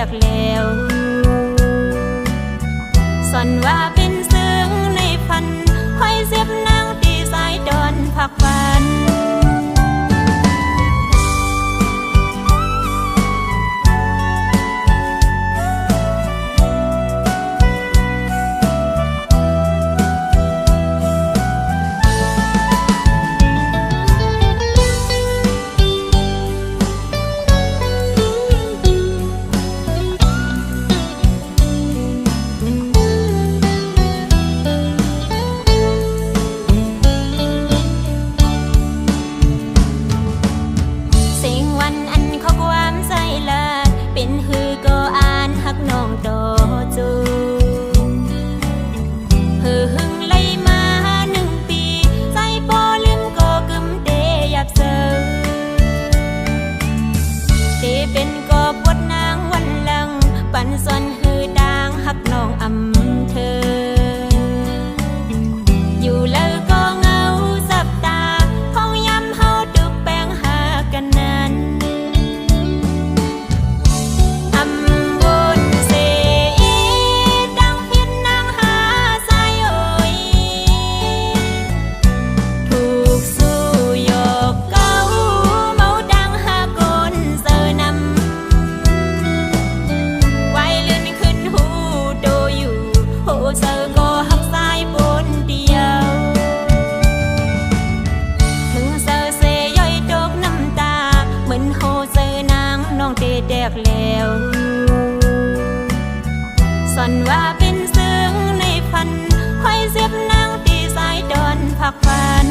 กแล้วส่วนว่าเป็นซึ้งในพันคอยเสียบนางตีสายดอนพักวันส่วนหือดางหักน้องอำเธออยู่แล้วก็เงาสับตาคงย้ำเฮาดึกแป้งหากันนั้นอำบุญเสียดังพิษนางหาสายโอยถูกสู้โยกเก้าเมาดังหากนเสอนำเซอร์ก็หักสายบนเดียวถึงเซอร์เสยย่อยดอกน้ำตาเหมือนโฮเซอร์นางน้องเตแดกแล้วส่วนว่าเป็นซึ้งในพันคอยเสียบนางตีสายดอนพักพัน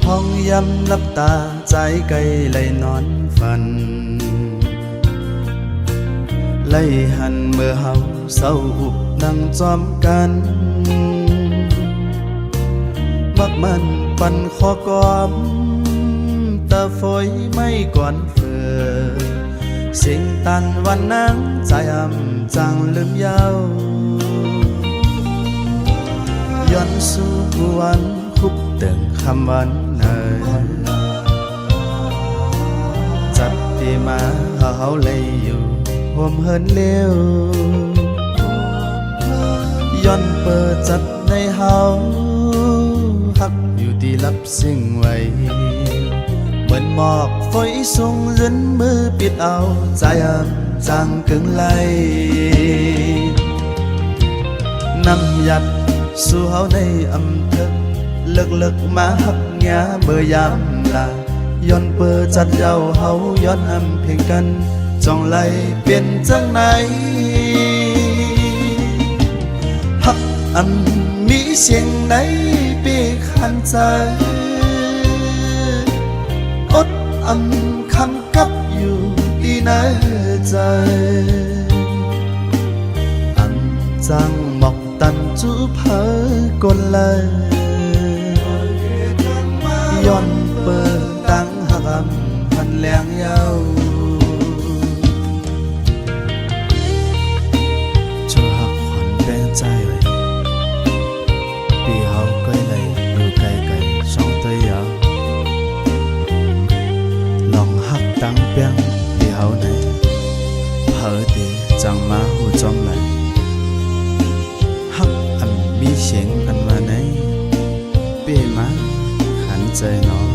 ห้องยำลับตาใจไกลไหลนอนฝันไหลหันเมื่อเฮาเศร้าหุบนั่งจอมกันมักมันปันคอกอมตาฝอยไม่ก่อนเฟือสิ่งตันวันนั่งใจจังลืมยาวย้อนสู่วันคุบเติงคำวันจัดที่มาเฮาเลยอยู่ห่วมเฮินเลี้ยวย้อนเปิดจัดในเฮาหักอยู่ที่ลับสิ่งไว้เหมือนหมอกฝอยส่งรินมือปิดเอาใจจังกึ่งไหลนำยัดสู่เฮาในอำเภอเลิกมาหักเงียเมื่อยามลาย้อนเปิดจัดเย้าเฮาย้อนอำเพียงกันจ้องไหลเปลี่ยนจังไหนหักอันมีเสียงไหนปีขันใจอดอำคำกับอยู่ที่ในใจอันจังหมอกตันจูเพอกลเลยย้อนเปิดตั้งหักพันแรงยาวชั่วหักขวัญแบ่งใจปีเฮาใกล้เลยอยู่ไกลช่องตัวยาวลองหักตั้งเปียงปีเฮาในเผอตีจังมาหูจอมไหลหักอันมีเสียงอันว่าในปีมาใจน้อง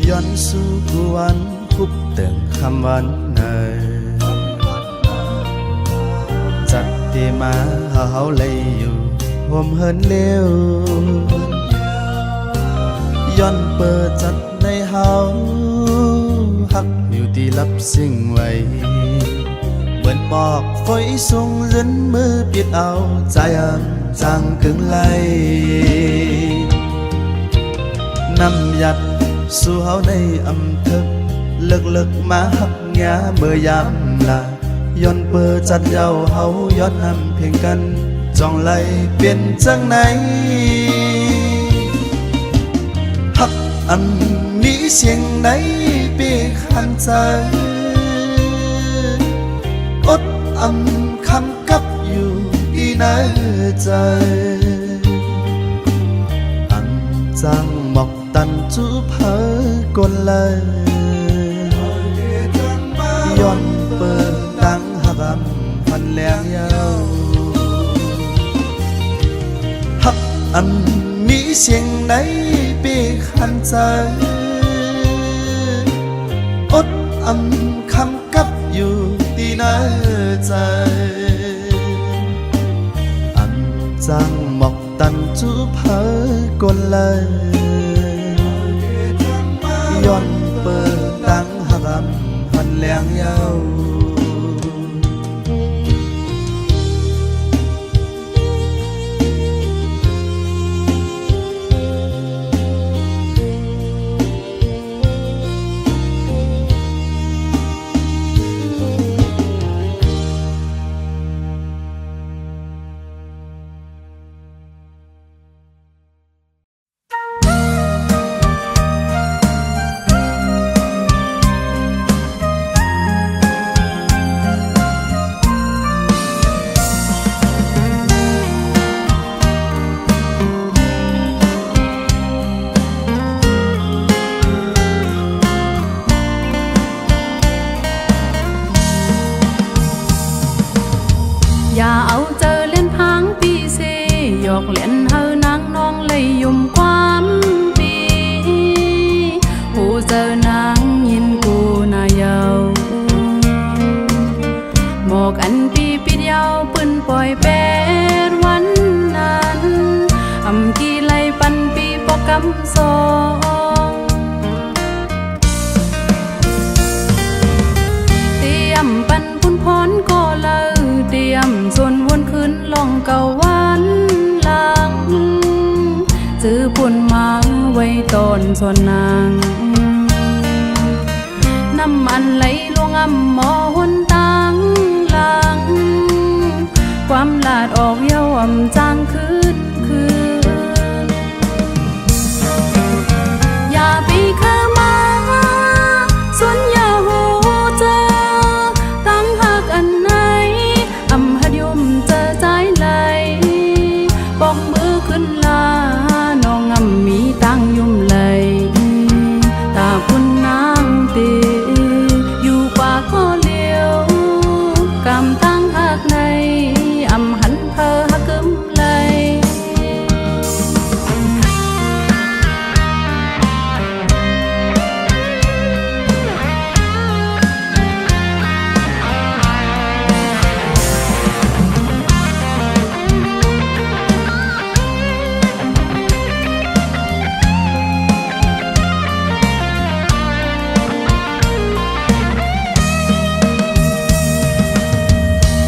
ย้อนสู่วันคุบเติงคำวันเนยจัดที่มาเฮาเลยอยู่ห่วมเฮินเลี้ยวย้อนเปิดจัดในเฮาหักอยู่ที่ลับสิ่งไว้เหมือนปอกฝอยส่งรินมือปิดเอาใจจังกึ่งไหลนำยัด สู่เฮาในอำเภอเลิกมาหักหญ้าเมื่อยามลาย้อนเปิดจัดเย้าเฮาย้อนนำเพียงกันจ้องไหลเปลี่ยนจังไหนหักอันมีเสียงไหนปีขันใจอดอำคำกับอยู่ที่ในใจอันจังหมอกตันจูเพอกลเลยย้อนเปิดดังหักพันแหลงยาวหักอันมีเสียงไหนปีขันใจอดอำคำกับอยู่ที่ในใจอันจังหมอกตันจูเพอกลเลยย้อนเปิดดังหักพันแหลงยาวอย่าเอาเจอเล่นพังปีเซหยอกเล่นเฮานางน้องเลยยุ่มความปีผู้เจอนางยินกูนายาวหมอกอันปีปิดยาวปืนปล่อยเป็ดวันนั้นอำกี่ไลปันปีปอกกำสองเตรียมปันพุ่นพรก็เลยเตรียมส่วนวนขึ้นลองเก่าวันหลังซื้อปุ่นมาไว้ตอนส่วนนางน้ำมันไหลลงอ่ำหมอหนตังหลังความลาดออกเย้าอ่ำจางคืนอย่าปีเข้ามาส่วนอย่าหูเจอตั้งหักอันไหนอำหัดยุ่มเจอใจไหลบอกมือขึ้นลาน้องอำมีตั้งยุ่มไหลตาคุณนางตีอยู่ป่าก็เลี้ยวกำตั้งหักในอำหันเพอหักกึมไหล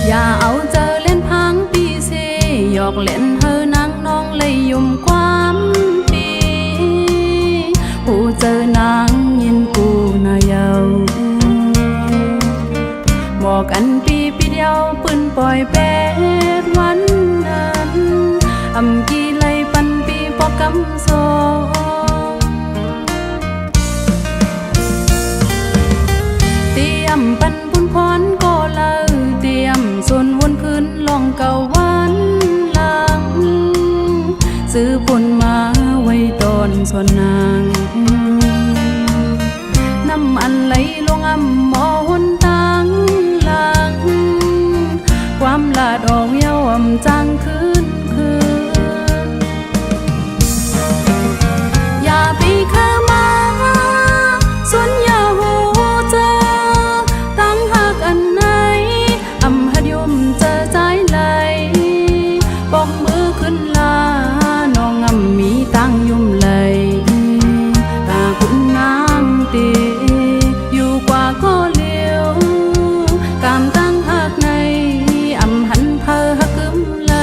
อย่าเอาเจอเล่นพังปีเซหยอกเล่นเฮอนางน้องเลยยุ่มความปีผู้เจอนางยินกูนายาวบอกอันปีปีเดียวปืนปล่อยเป็ดวันนั้นอำกี่ไลปันปีปอกกำสองเตรียมปันพุ่นพรก็เลยเตรียมส่วนวนขึ้นลองเก่าวันหลังซื้อปุ่นมาไว้ตอนส่วนนางน้ำมันไหลลงอ่ำหมอหนตังหลังความลาดออกเย้าอ่ำจางคืนอย่าปีเข้ามาส่วนอย่าหูเจอตั้งหักอันไหนอำหัดยุ่มเจอใจไหลบอกมือขึ้นลาน้องอำมีตั้งยุ่มไหลตาคุณนางตีอยู่กว่าก็เลี้ยวกามตั้งหักในอำหันเพอหักกึมไหล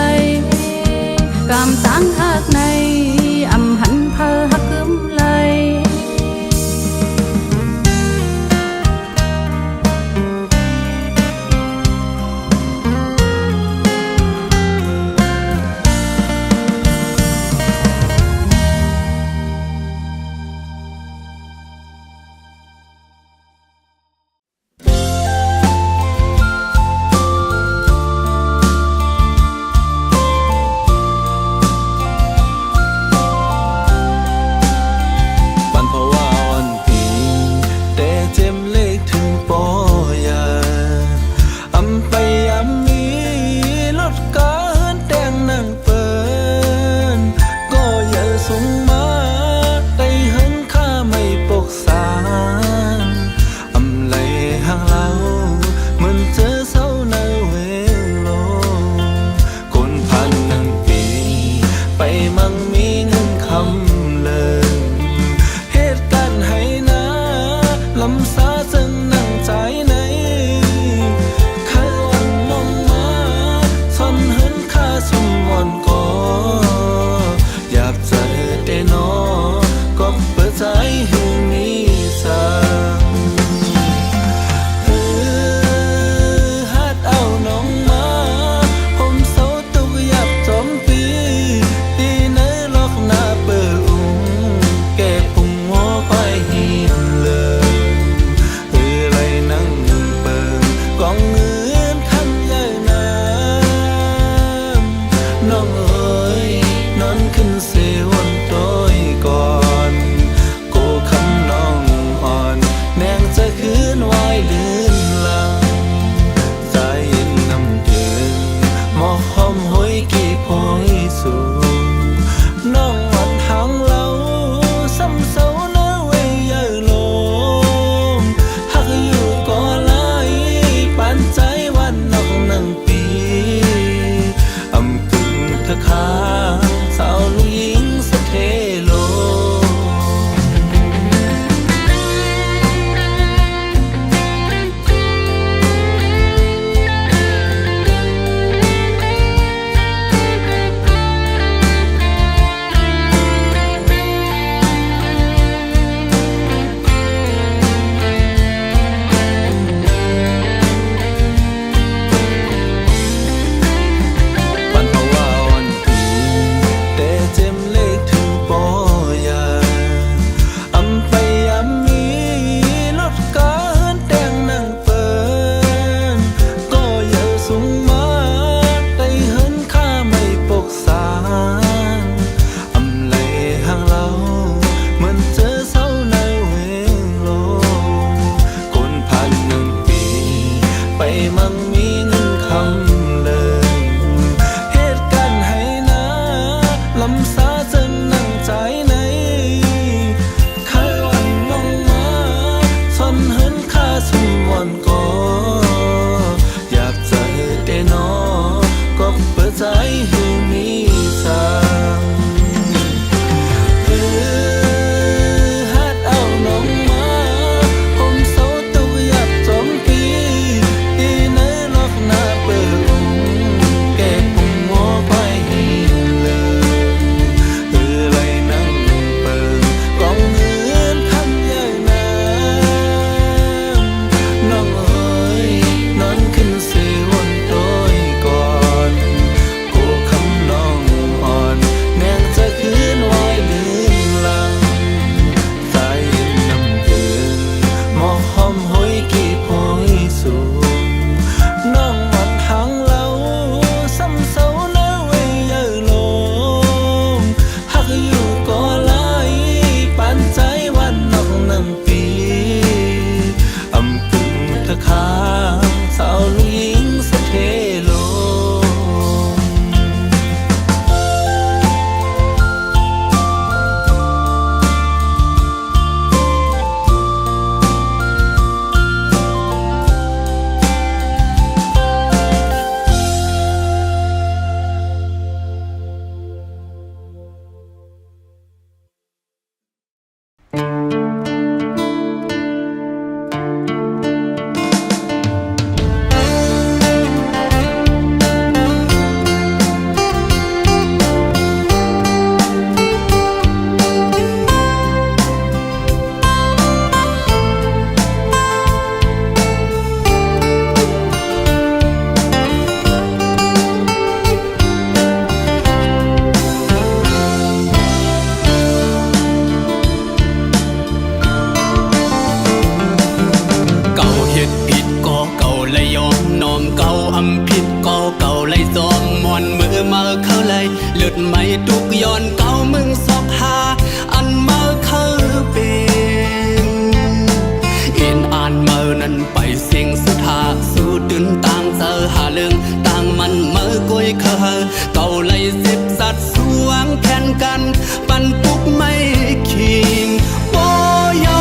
มันเจอเศร้าในเวโลคนพัน1 ปีไปมั่งมีเงินคำเลยเหตุการณ์ให้นะลำสาจนนั่งใจในใครวันน้องมาทนเหินค่าสมวันก็อยากใจได้นอก็เปิดใจให้มีทางฮัดเอาน้องมาผมเศร้าตุกอยากจมปีดีในลอกหน้าเปิดแก่ปุ่มหัวไปให้เลยไรนั่งเปิดกองเงินคำใหญ่น้ำน้องเอ๋ยนอนขึ้นเสวันโดยก่อนกูคำน้องอ่อนแนงจะคืนไว้ลืมลังใจน้ำเดินหมอกหอมหอยกี่พอยสูงน้องวันทางเล่าซ้ำเศร้าเนื้อเวยเยอะลงหักอยู่ก็ไล่ปานใจวันนอก1 ปีอำกึ่งเธอค้างสาวลูกหญิงสะเทโลม ไม่ทุกย้อนเก่ามึงสอกหาอันมาเข้าเป็นเอ็นอ่านเมื่อนั้นไปเสียงสุธาสู้ตื่นต่างเจอหาเรื่องต่างมันเมื่อกวยเคยเก่าไล่สิบสัตว์สวงแข่นกันปันปุกไม่คิงโบเยา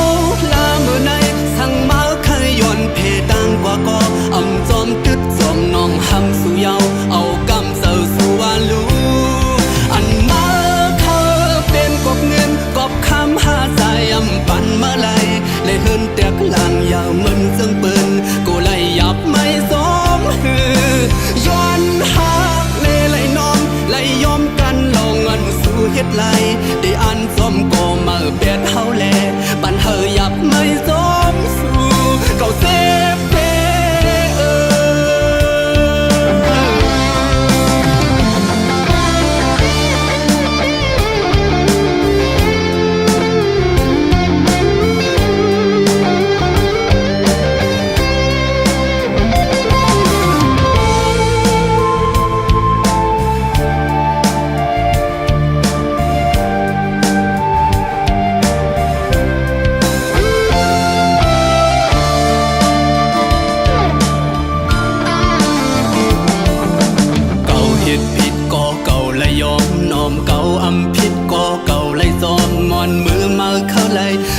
ลาเมื่อในสั่งมาเคยย้อนเพต่างกว่าก็อ่ำจอมตึดจอมน้องหำสู่เยาเอากำเสือสู่วาลูอันมาเข้าเป็นกบเงินกบคำหาใจอำปันมาไลเลยเฮินแตกลางยาวมึนซึ่งปืนกูไล่ยับไม่สมย้อนหักเลยน้อมไล่ยอมกันลองเงินสู่เฮ็ดไล่ได้อันสมก็มาเบียดเฮาแลปันเฮอยับไม่สมสู่เก่าเซฟเด้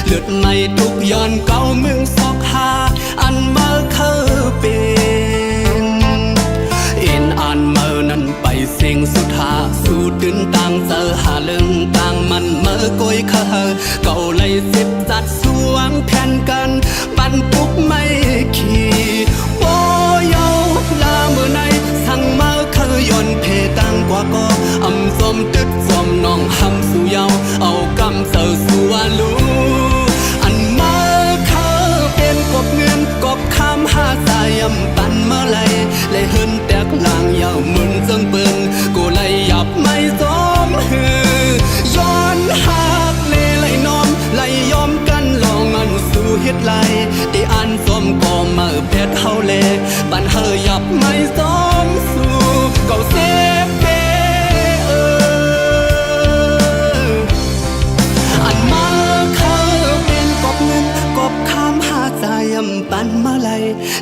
เลือดไม่ทุกย้อนเก่ามึงสอกหาอันมาเข้าเป็นเอ็นอ่านเมื่อนั้นไปเสียงสุธาสู้ตื่นต่างเจอหาเรื่องต่างมันเมื่อกวยเคยเก่าไล่สิบจัดสวงแผ่นกันปันปุกไม่ขี่โบเยาลาเมื่อในสั่งมาเคยย้อนเพต่างกว่าก็อำสมตึดสมน้องหำสู่เยาเอากำเสือสู่วาลูกบเงินกบคำหาสายำปันเมื่อไรเลยเฮินแตกลางยาวมึนจังเปิ้นกูไล่ยับไม่สมย้อนหักเลยน้อมไล่ยอมกันลองอันสู่เฮ็ดไล่ที่อันสมก็มาเพชรเฮาแลปันเฮอยับไม่สมสู่เก่าเซฟเด้อันมา ngàn má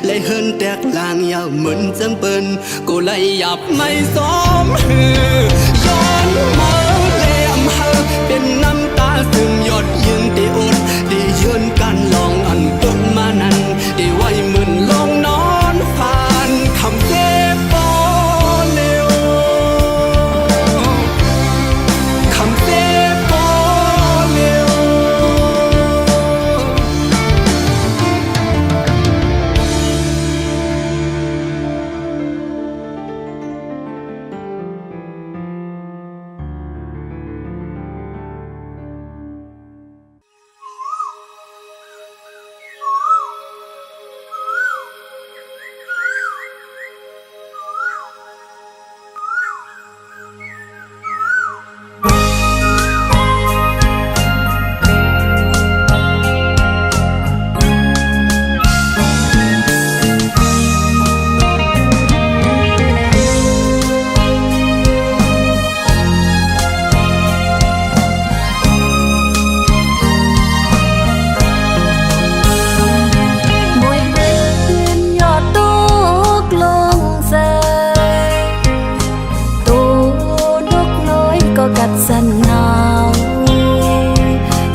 lại hơn tẹt làng nhau mượn dâm bần cô lại dập mây xóm hừย้อนมาเล่มหาเป็นน้ำตาซึมหยดยืนที่อุ่นที่ยืนกันลองอันตุกมานั้นที่ไว้มึนลงนอนผ่านคำเจ็บปอเร็วคำเจ็บปอเร็ว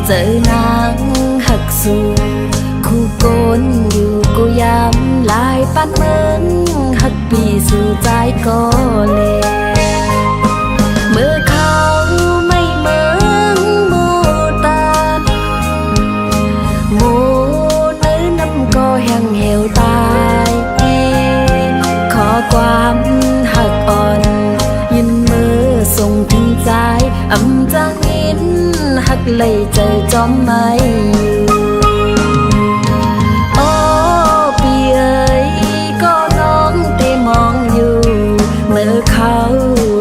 เจอนางหักสู่คู่โกนอยู่กูยามลายปันเมืองหักปีสู่ใจก็เลยเมื่อเขาไม่เมืองโมตาโมเนื้อน้ำก็แห้งเหี่ยวตายขอความหักอ่อนยินมือส่งถึงใจอำจังอินหักเลยเจอจอมไม่อยู่โอ้ปีเอ๋ยก็น้องได้มองอยู่เมื่อเขา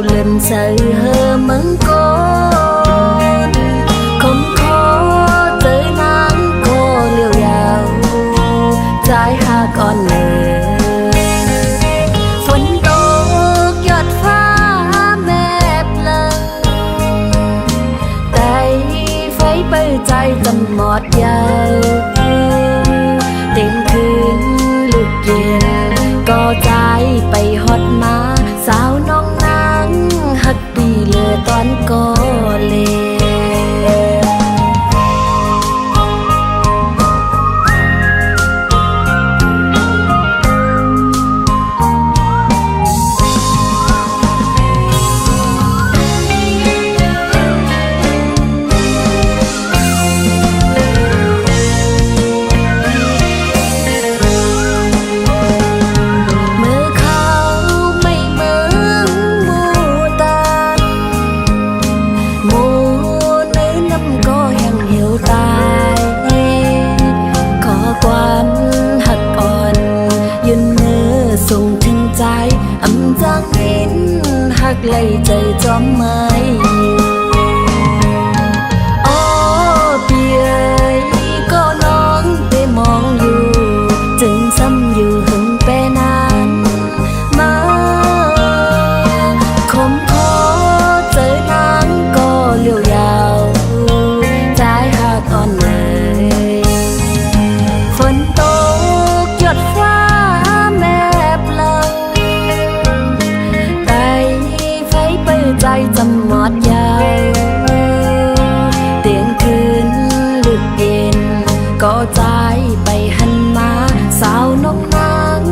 เลื่อนใส่เฮอมังกรคมคอเจอนางก็เลี้ยวยาวใจหักอ่อนเนอฝนตกหยดฟ้าแม่เปล่าเปิดใจจำหมดยาวเต็มคืนลึกเย็นก็ใจไปฮอดมาสาวน้องนางหักปีเลือตอนก็เลส่งถึงใจอำจังอินหักเลยใจจอมไม่อยู่โอ้ปีเอ๋ยก็น้องได้มองอยู่จึงซ้ำอยู่หึงแปนานมาคมคอเจอนางก็เลี้ยวยาวใจหักอ่อนเลยฝนตกหยดฟ้าใจจำหมดยาวเตียงคืนลึกเย็นก็ใจไปหันมาสาวน้องนาง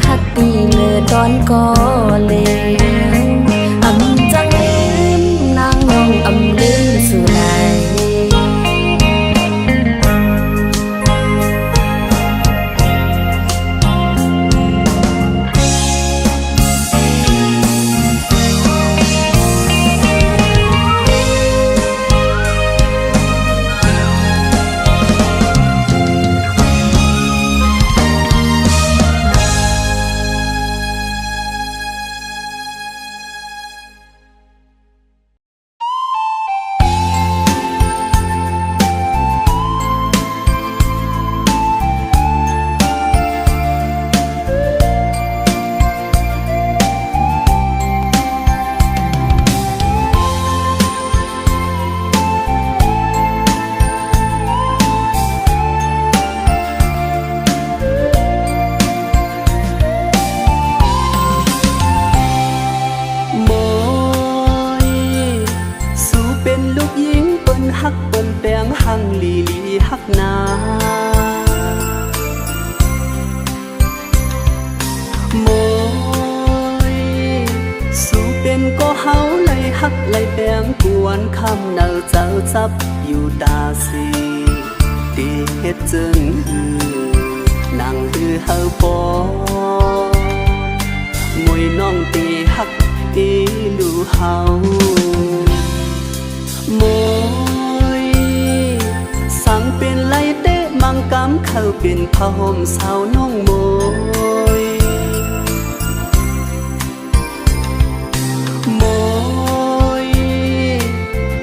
หักปีเลือตอนก็เลยอำจังลืมนางน้องอำลืมสู่ไหน ฮักไล่แปงกวนคำเนาเจ้าจับอยู่ตาสีตีเฮ็ดจึงนั่งฮือเฮาปอมวยน้องตีฮักอีลูเฮามวยสั่งเป็นไล่เตะมังกำเข้าเป็นผ้าห่มสาวน้องมวย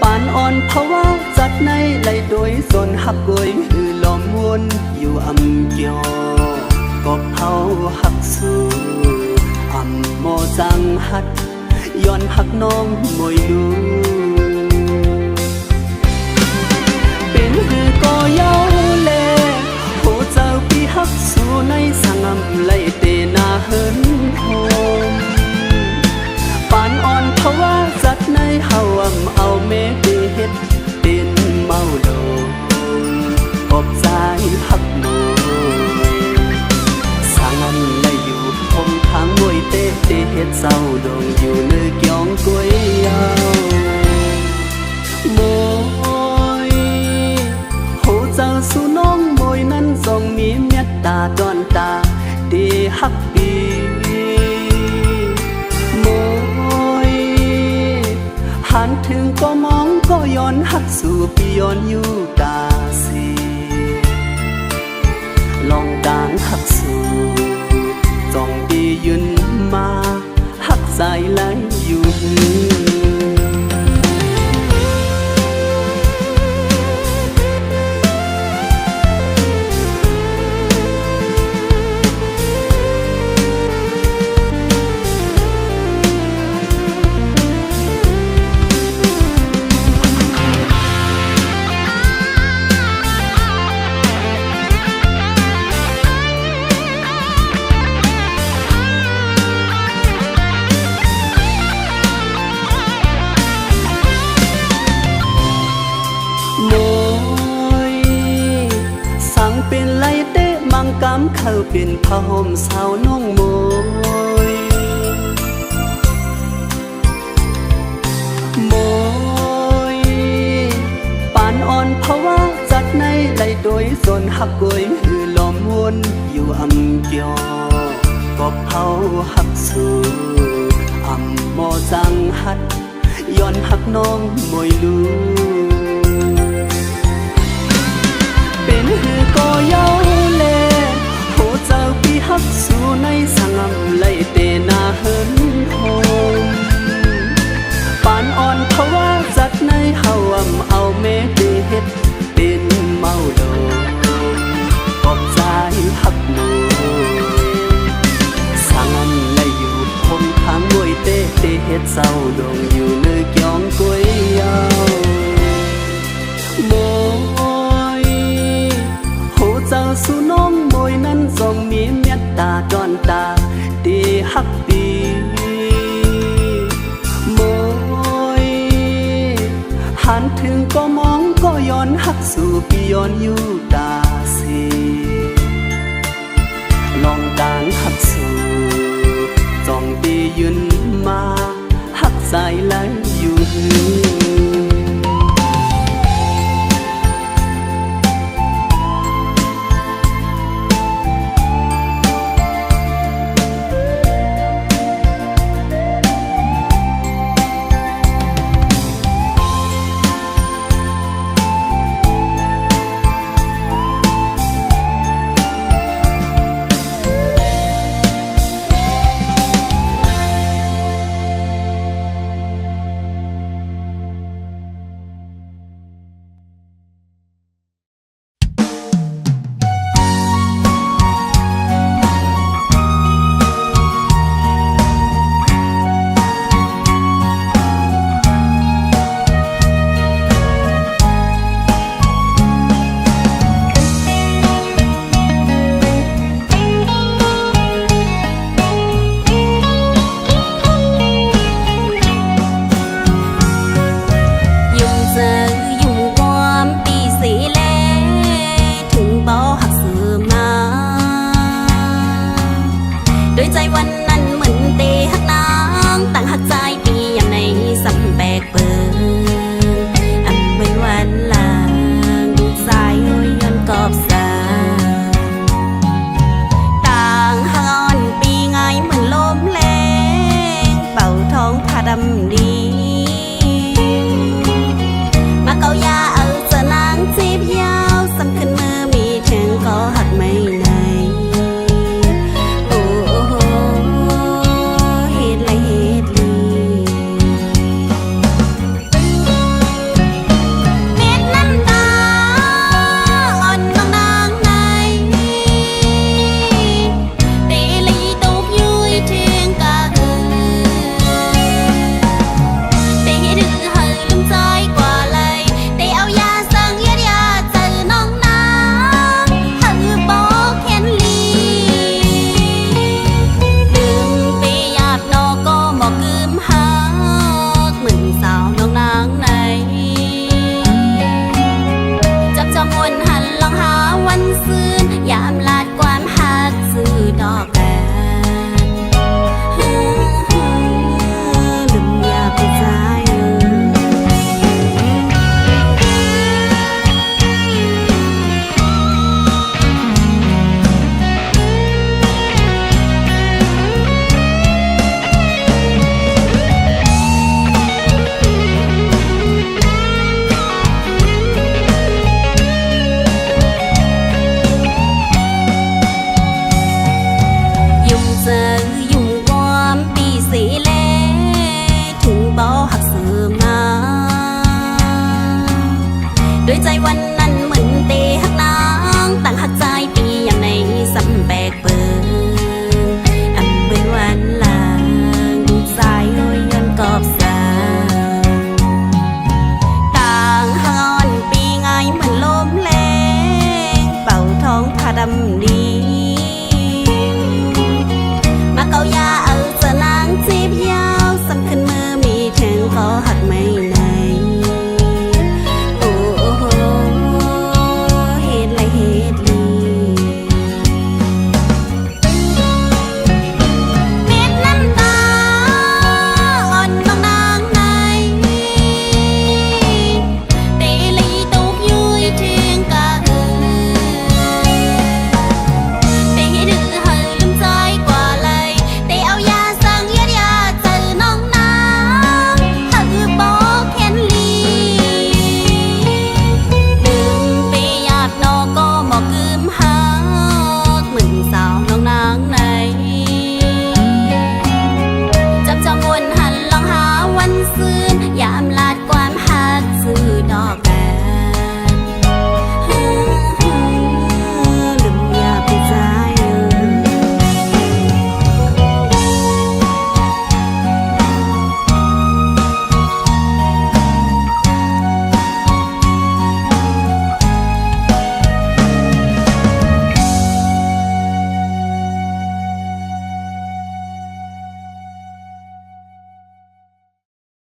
ปานอ่อนเพราะว่าจัดในไล่โดยส่วนหักกวยหือล้อมวนอยู่อำเกียวก็เฮาหักสู้อำโมจังหัดย้อนหักน้องมวยดูเป็นหือก็เย้าแลโหเจ้าพี่หักสู้ในสังอำไล่เตนาเฮินโฮมปานอ่อนเพราะว่าจัดในเฮาเอาเมฆเฮ็ดเป็นเมาโดกบใจหักมวยสังอำไล่อยู่คมทางมวยเตเฮ็ดเศร้าดงอยู่เนื้อเกี่ยงกวยยาวมวยโหเจ้าสู่น้องมวยนั้นทรงมีเมตตาดอนตาดีฮักปีมวยหันถึงก็มองก็ย้อนหักสู่ปีย้อนอยู่ตาสีลองดางหักสู่จองดียืนมาหักใจไหลอยู่กำเข้าเป็นผ้าห่มสาวน้องมวยมวยปานอ่อนเพราะว่าจัดในไล่โดยส่วนหักกวยหือล้อมวนอยู่อำเกียวก็เผาหักสู่อำโมจังหัดย้อนหักน้องมวยลูเป็นหือก็เย้าแลเจ้าพี่ฮักสู่ในสังอำไล่เตนาเฮินโฮมปานอ่อนเพราะว่าจัดในเฮาเอาเมฆเฮ็ดเป็นเมาโดกอบใจฮักมวยสังอำไล่อยู่คมทางมวยเตเฮ็ดเศร้าดงอยู่เนื้อเกี่ยงกวยยาวมวยโหเจ้าสู่น้องมวยนั้นทรงมีเมตตาดอนตาดีฮักปีมวยหันถึงก็มองก็ย้อนหักสู่ปีย้อนอยู่ตาสีลองดางหักสู่จองดียืนมาหักใจไหลอยู่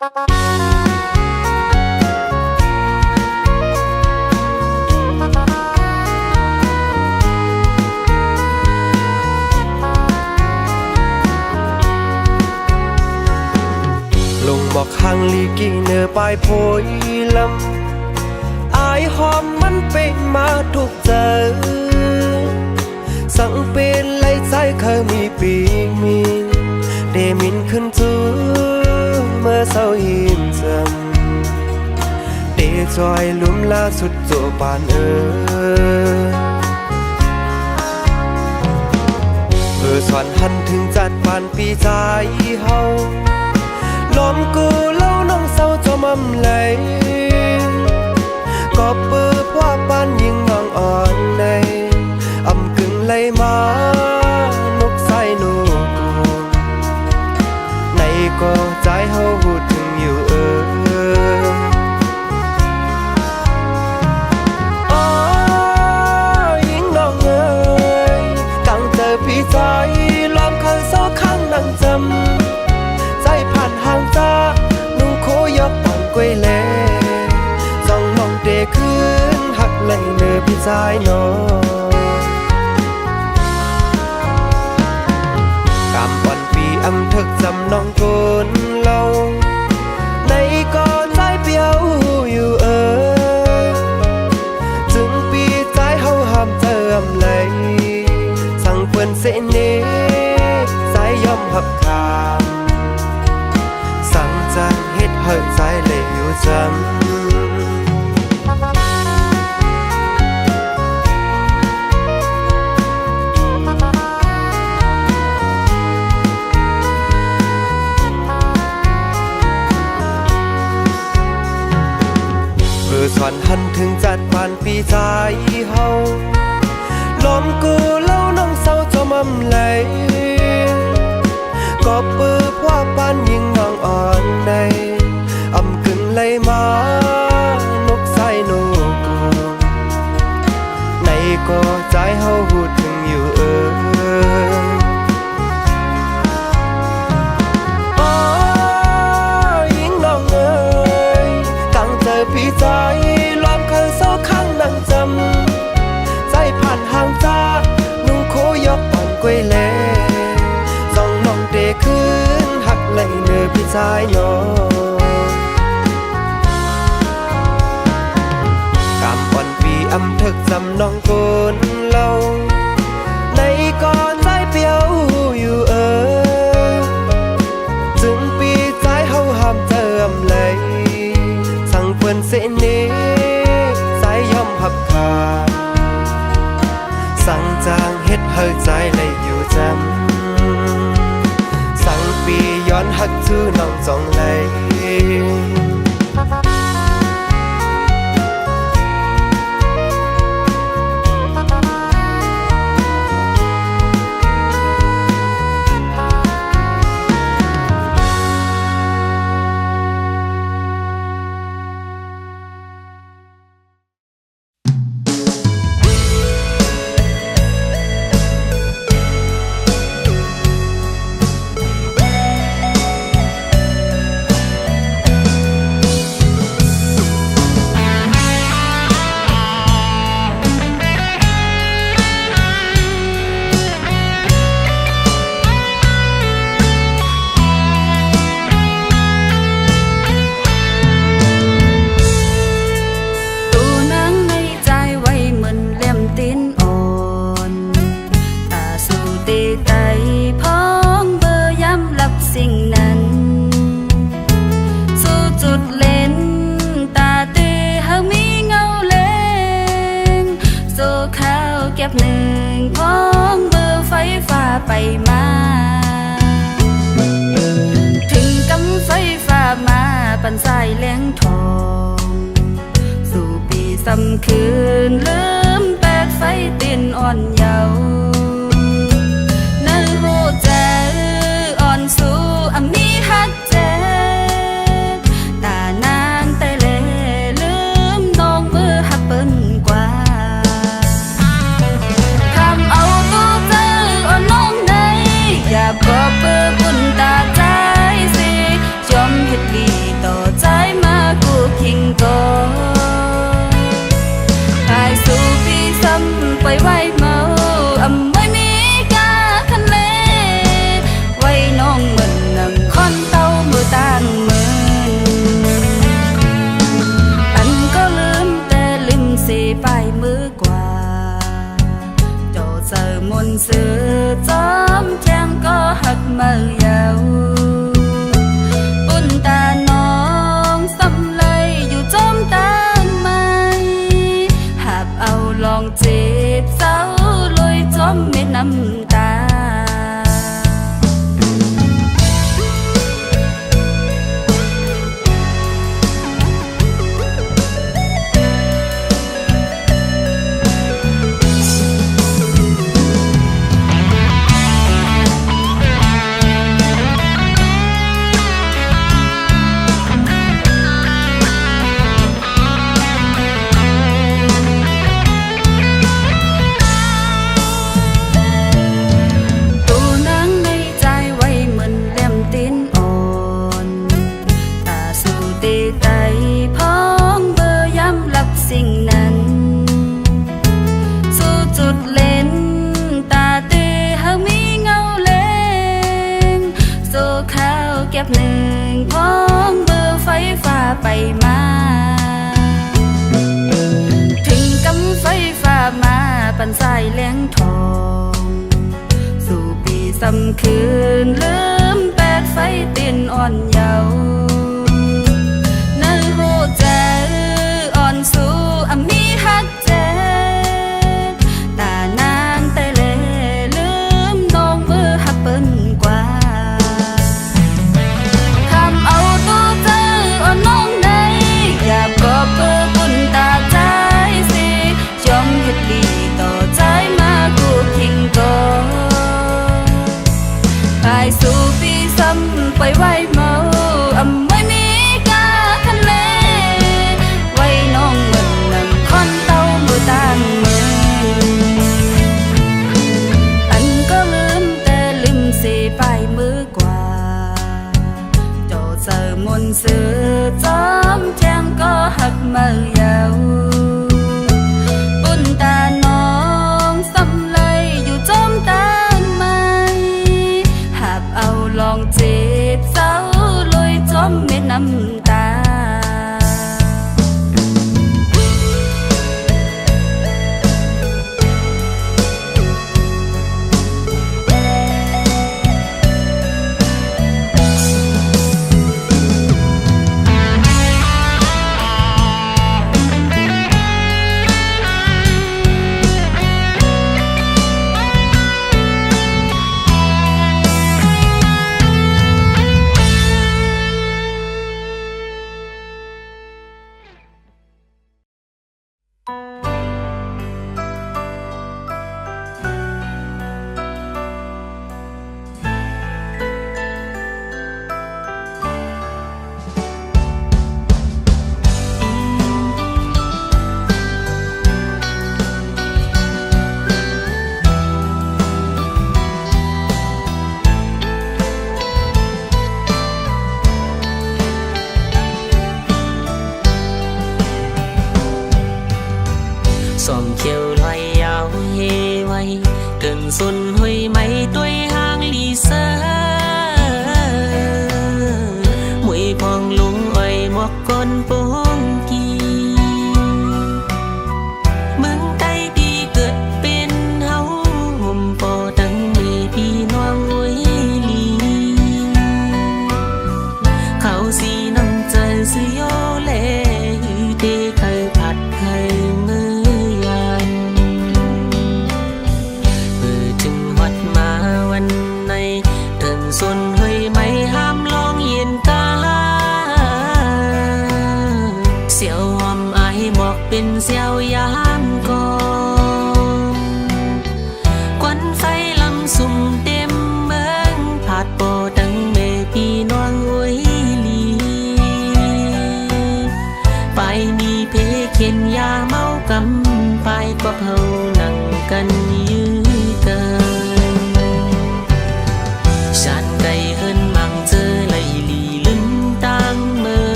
ลงบอกหังลีกี่เนอปลายโพยลำอายหอมมันเป็นมาทุกเจอสังเป็นไหลใจเคยมีปีกมีเดมินขึ้นจูเมื่อเศร้าหินจำเดจอยลุ่มลาสุดโจปานสอนหันถึงจัดปานปีใจเฮาลมกูเล่าน้องเศร้าจอมอำไหลก็ปื้อพว่าปานยิงงองอ่อนในอำกึ่งไหลมานกใส่นูกูในก็ใจเฮาหูถึงอยู่ยิงน้องเอ๋ยตั้งเจอพี่ใจล้อมคันเศร้าข้างนั่งจำใจผ่านห่างจากนุ่งโคยกปอนกล้วยแลส่องมองเดคืนหักไหลเนื้อพี่ใจน้องกำวันปีอำทึกจำน้องโกนเล่าในก่อนใจเปียวอยู่ถึงปีใจเฮาห้ามเติมไหลสั่งเปิ้นเสน่ใจยอมหับคามสั่งจังเฮ็ดเฮิดใจเลยอยู่จำสอนหันถึงจัดปานปีใจเฮาลมกูเล่าน้องเศร้าจอมอำไหลก็ปื้อพว่าปานยิงน้องอ่อนในอำกึ่งไหลมานกใส่นูกูในก็ใจเฮาหูถึงอยู่ยิงน้องเอ๋ยตั้งเจอพี่ใจล้อมคันเศร้าข้างนั่งจำใจผ่านห่างจากนุ่งโคยกปอนกล้วยแลส่องน้องเดคืนหักไหลเนื้อพี่ใจน้องกำวันปีอำทึกจำน้องโกนเล่าในก่อนใจเปียวอยู่ถึงปีใจเฮาห้ามเติมไหลสั่งเปิ้นเสน่ใจยอมหับคาสั่งจางเฮ็ดเฮิดใจเลยอยู่จำสั่งปีย้อนหักทื่อน้องจองไหล ไปมาถึงกำไฟฟ้ามาปันสายแหลงทองสู่ปีซ้ำคืนลืมแปดไฟเต้นอ่อนเยาว์นั่นรู้ใจอ่อนสู่อันนี้ฮักเจ็บตานางแต่เล่ลืมน้องมือฮักเปิ้นกว่าทำเอาตัวเธออ่อนน้องในอย่าบอกเปื้อบุญตาใจสิยอมเฮ็ดลี มนต์สื่อจอมแจ้งก็หักมือยาวปุ่นตาน้องสำเลยอยู่จอมตางไม้หากเอาลองเจ็บเศร้าลอยจอมเม็ดน้ำตาหนึ่งพ้องเบอร์ไฟฟ้าไปมาถึงกำไฟฟ้ามาปันสายแหลงทองสู่ปีสำคืนลืมแปดไฟเตียนอ่อนเยาว์เนื้อหูใจอ่อนสู่อมีฮักเจ็บตานางแต่เลลืมน้องมือหักเปิ้นกว่าน้องใดอยากก็เปิดบุญตาใจสิยอมหยุดดีต่อใจมากูทิ้งก่อนไปสู่ปีซ้ำไปไว้เมาอำไว้มีกาคันเลไว้น้องเหมือนนำคอนเต้ามือตานมืออันก็ลืมแต่ลืมเสียไปมือกว่าโจเจอมนต์สื่อจอมแจ้งก็หักมือยาวปุ่นตาน้องสำเลยอยู่จอมตางไม้หากเอาลองเจ็บเศร้าลอยจอมเม็ดน้ำตาxòm chiều loay áo hê quay gần xuân huy mấy tuổi hang lì xa mũi phong lúng oai mọc con bông kỳ mừng tay đi cướp bên háo hôm bò đắng mê đi noang uối lì khảo gì nằm trời dưới ô lệ hư tê khai phạt khai mơ màu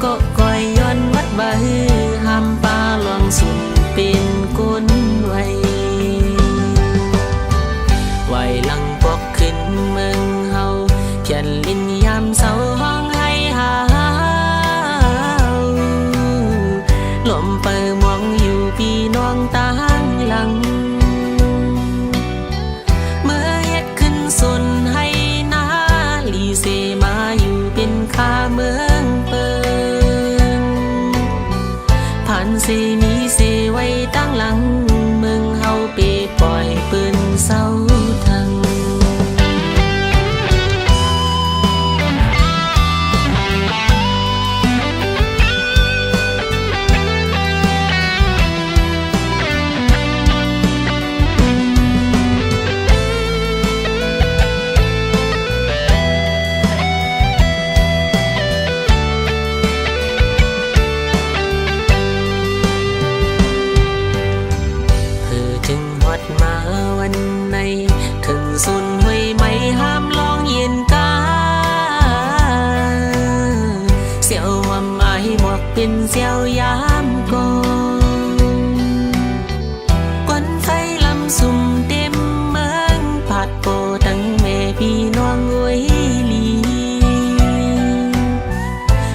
ก็ก่อยย้อนวัดบ่ฮือห้ามปลาหลวงสุนเป็นกุนไว้ไว้หลังปอกขึ้นเมืองเฮาเพียนลิ้นยามเศร้าห้องให้หาลมเปิดมองอยู่พี่น้องต่างหลังเมื่อเฮ็ดขึ้นสนให้นาลีเซมาอยู่เป็นข้าเมืองเปิงผ่านเซมีเซไว้ตั้งหลังเมืองเฮาเปปล่อยปืนเศร้าทังมาวันไหนถึงสุนห้วยไม่ห้ามลองเย็นกาเสียวว่าไม้หมวกเป็นเสียวยามก่อนกวนไฟลำสุ่มเต็มเมืองผาดโปตั้งแม่พี่น้องอวยลี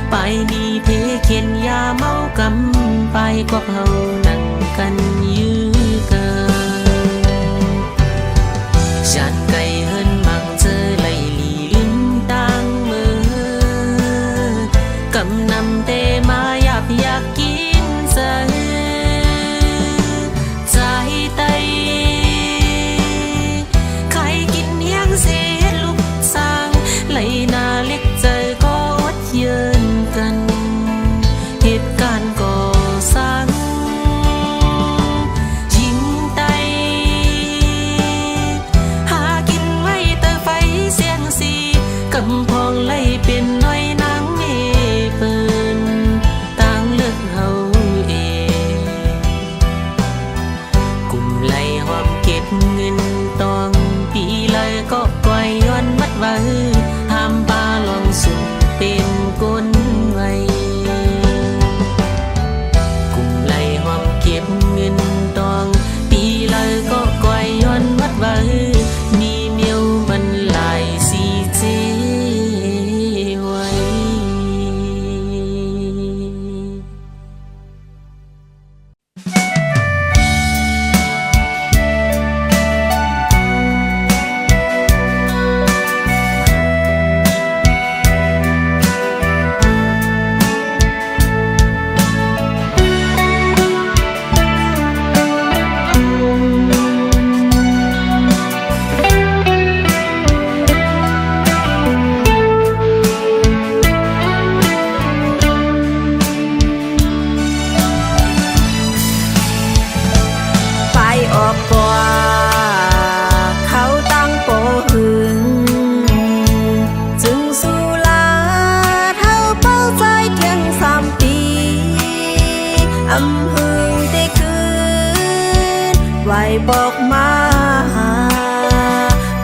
ไปดีเพเขียนยาเมากำไปกว่าเฮานั่งกันยื้อกันชาติไก่เฮินมังเจอไหลลีลิ้นต่างมือกำนำเตมาอยากกินเสือใจไตใครกินเฮียงเสียลูกสร้างไหลนาเล็กใจก็อดเยินกันเหตุการณ์ก่อสร้างกำพองไล่เป็นน้อยนางเมเปินต่างเลือกเฮาเองกลุ่มไล่หอมเก็บเงินตองปีเลยก็ก่อยย้อนมัดไว้ห้ามปลาลองสุ่มเป็นก้นไว้กลุ่มไล่หอมเก็บเงินตองปีเลยก็ก่อยย้อนมัดไว้มีเมียวมันหลายสีเจบอกมา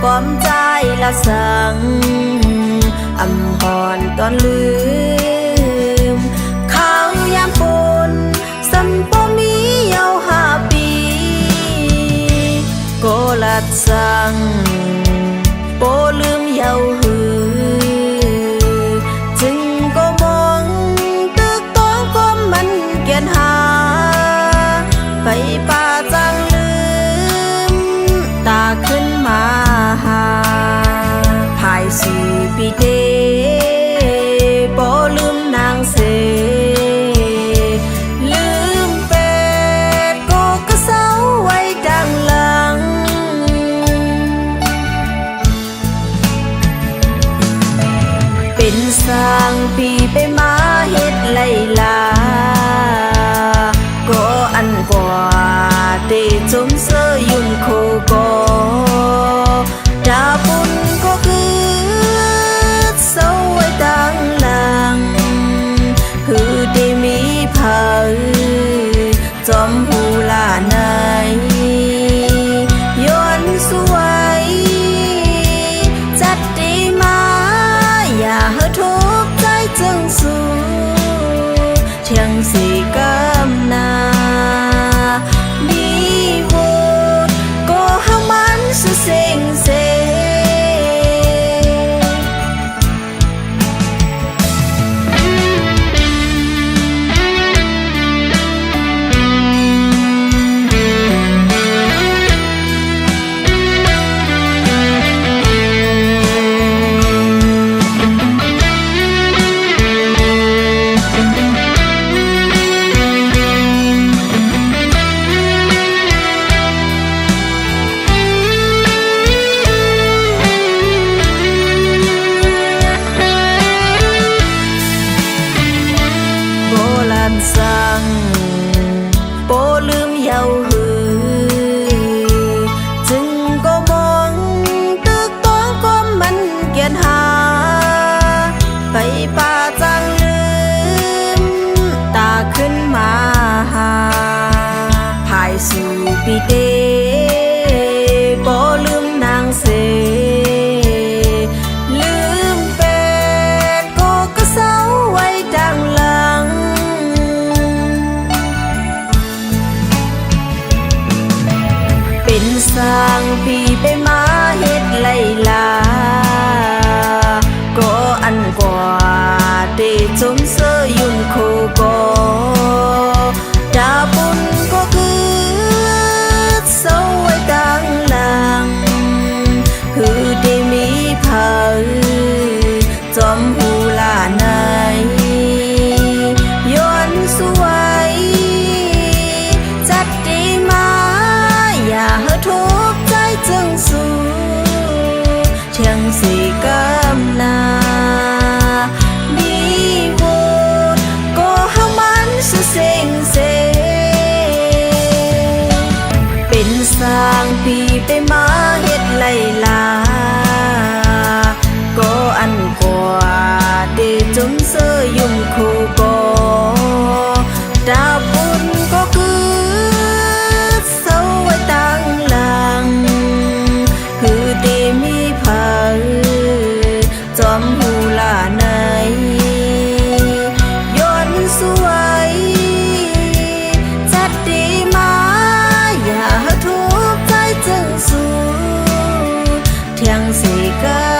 ก้อมใจละสังอำหอนตอนลืมข้าวยามปนสัมปมีเยา5 ปีโกลัดสังโปลืมเยาหือจึงก็มองตึกต้องก้มมันเกียนหาไปป่าจังตาขึ้นมาหาภายสีปีเตบ่ลืมนางเสลืมเป็ดก็กระเซาไว้ดังหลังเป็นสร้างปีไปมาเฮ็ดไล่ลาก็อันกว่าเตจมเสยยุ่นโคก็ดาบุญก็คือเศร้าไว้ตั้งหลังคือได้มีเผยจอมหูลาในย้อนสวยจัดดีมาอย่าให้ทุกข์ใจจึงสู เผาจอมหูลาไหนย้อนสวยจัดดีมาอย่าให้ทุกข์ใจจึงสู้เชียงสีกำนาดีโวดก็เฮามันสุเซ็งเซเป็นสร้างปีไปมาเฮ็ดไล่ลาก็อันกว่าเดจงเสยยุ่มคู่ก็ดาบุญก็คือเสาไว้ตั้งหลังคือเดมีเผาจอมหูลาไหนย้อนสวยจัดดีมาอย่าให้ทุกข์ใจจึงสู้เทียงสีกา